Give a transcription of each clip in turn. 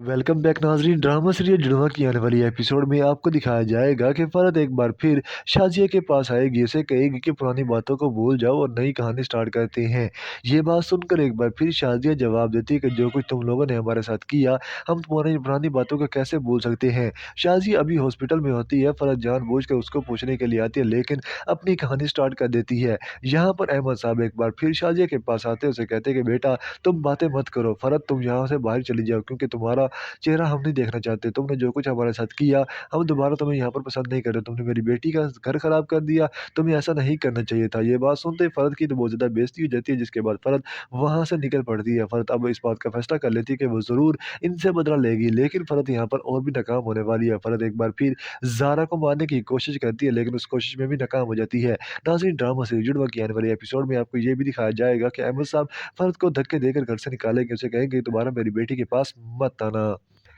Welcome back नाज़रीन। Drama serial जुड़वा की आने वाली एपिसोड में आपको दिखाया जाएगा कि फ़रत एक बार फिर शाज़िया के पास आएगी, उसे कहेगी कि पुरानी बातों को भूल जाओ और नई कहानी स्टार्ट करते हैं। ये बात सुनकर एक बार फिर शाज़िया जवाब देती है कि जो कुछ तुम लोगों ने हमारे साथ किया, हम तुम्हारी पुरानी बातों को कैसे भूल सकते हैं। शाज़िया अभी हॉस्पिटल में होती है, फ़रत जानबूझकर उसको पूछने के लिए आती है, लेकिन अपनी कहानी स्टार्ट कर देती है। यहाँ पर अहमद साहब एक बार फिर शाज़िया के पास आते हैं, उसे कहते हैं कि बेटा तुम बातें मत करो, फ़रत तुम यहाँ से बाहर चली जाओ, क्योंकि तुम्हारा चेहरा हम नहीं देखना चाहते। तुमने जो कुछ हमारे साथ किया, हम दोबारा तुम्हें यहाँ पर पसंद नहीं कर रहे। तुमने मेरी बेटी का घर खराब कर दिया, तुम्हें ऐसा नहीं करना चाहिए था। ये बात सुनते ही फ़रत की तो बहुत ज़्यादा बेइज़्ज़ती हो जाती है, जिसके बाद फ़रत वहाँ से निकल पड़ती है। फ़रत अब इस बात का फैसला कर लेती है कि वो ज़रूर इनसे बदला लेगी, लेकिन फ़रत यहाँ पर और भी नाकाम होने वाली है। फ़रत एक बार फिर ज़ारा को मारने की कोशिश करती है, लेकिन उस कोशिश में भी नाकाम हो जाती है। नाज़रीन, ड्रामा सीरीज़ जुड़वा की आने वाले एपिसोड में आपको ये भी दिखाया जाएगा कि अहमद साहब फ़रत को धक्के देकर घर से निकालेंगे, उसे कहेंगे दोबारा मेरी बेटी के पास मत आना।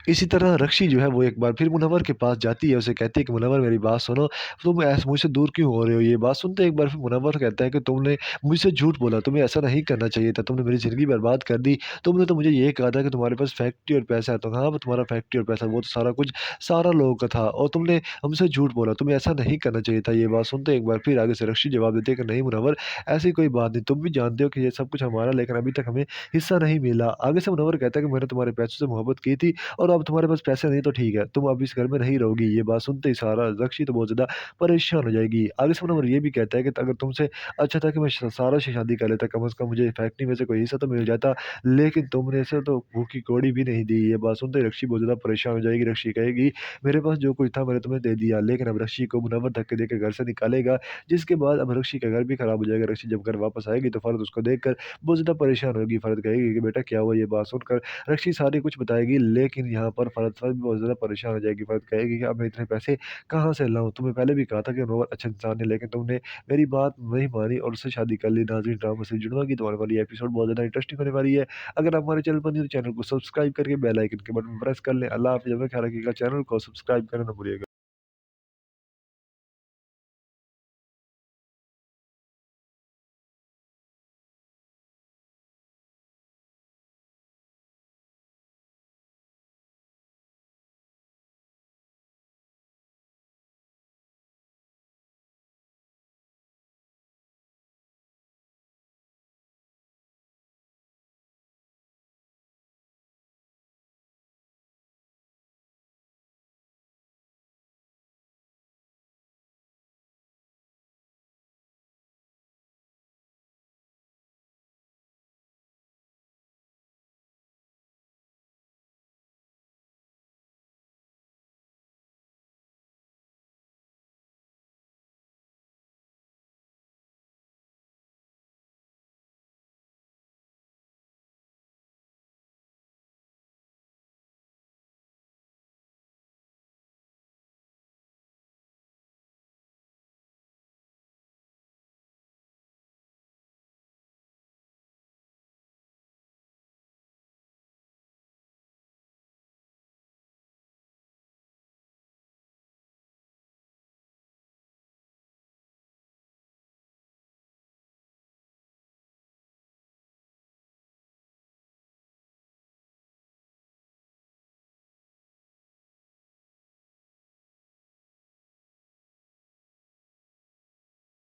इसी तरह रक्षी जो है वो एक बार फिर मुनव्वर के पास जाती है, उसे कहती है कि मुनव्वर मेरी बात सुनो, तुम ऐसे मुझसे दूर क्यों हो रहे हो? ये बात सुनते एक बार फिर मुनव्वर कहता है कि तुमने मुझसे झूठ बोला, तुम्हें ऐसा नहीं करना चाहिए था, तुमने मेरी ज़िंदगी बर्बाद कर दी। तुमने तो मुझे ये कहा था कि तुम्हारे पास फैक्ट्री और पैसा है, तो हाँ, वो तुम्हारा फैक्ट्री और पैसा वो तो सारा कुछ सारा लोगों का था और तुमने हमसे झूठ बोला, तुम्हें ऐसा नहीं करना चाहिए था। ये बात सुनते एक बार फिर आगे से रक्षी जवाब देती है कि नहीं मुनव्वर, ऐसी कोई बात नहीं, तुम भी जानते हो कि ये सब कुछ हमारा, लेकिन अभी तक हमें हिस्सा नहीं मिला। आगे से मुनव्वर कहता है कि मैंने तुम्हारे पैसों से मोहब्बत की थी और अब तुम्हारे पास पैसे नहीं तो ठीक है, तुम अब इस घर में नहीं रहोगी। ये बात सुनते ही सारा रक्षी तो बहुत ज़्यादा परेशान हो जाएगी। आगे से मुनव्वर ये भी कहता है कि अगर तुमसे अच्छा था कि मैं सारा से शादी कर लेता, कम से कम मुझे फैक्ट्री में से कोई हिस्सा तो मिल जाता, लेकिन तुमने इसे तो मुँह की कौड़ी भी नहीं दी। ये बात सुनते ही रक्षी बहुत ज़्यादा परेशान हो जाएगी। रक्षी कहेगी मेरे पास जो कुछ था मैंने तुम्हें दे दिया, लेकिन अब रक्षी को मुनव्वर धक्के देकर घर से निकालेगा, जिसके बाद अब रक्षी का घर भी खराब हो जाएगा। रक्षी जब घर वापस आएगी तो फ़रत उसको देखकर बहुत ज़्यादा परेशान होगी। फ़रत कहेगी कि बेटा क्या हुआ? ये बात सुनकर रक्षी सारी कुछ बताएगी, लेकिन यहाँ पर फ़रत भी बहुत ज़्यादा परेशान हो जाएगी। फ़रत कहेगी कि अब मैं इतने पैसे कहाँ से लाऊँ? तुम्हें पहले भी कहा था कि मनोहर अच्छा इंसान है, लेकिन तुमने मेरी बात नहीं मानी और उससे शादी कर ली। नाज़रीन, ड्रामा से जुड़वा की तो आने वाली एपिसोड बहुत ज़्यादा इंटरेस्टिंग होने वाली है। अगर आप हमारे चैनल पर न्यू तो चैनल को सब्सक्राइब करके बेल आइकन के बटन प्रेस कर लें। अल्लाह हाफ़िज़। अपना ख्याल रखिएगा। चैनल को सब्सक्राइब करना ना भूलिएगा।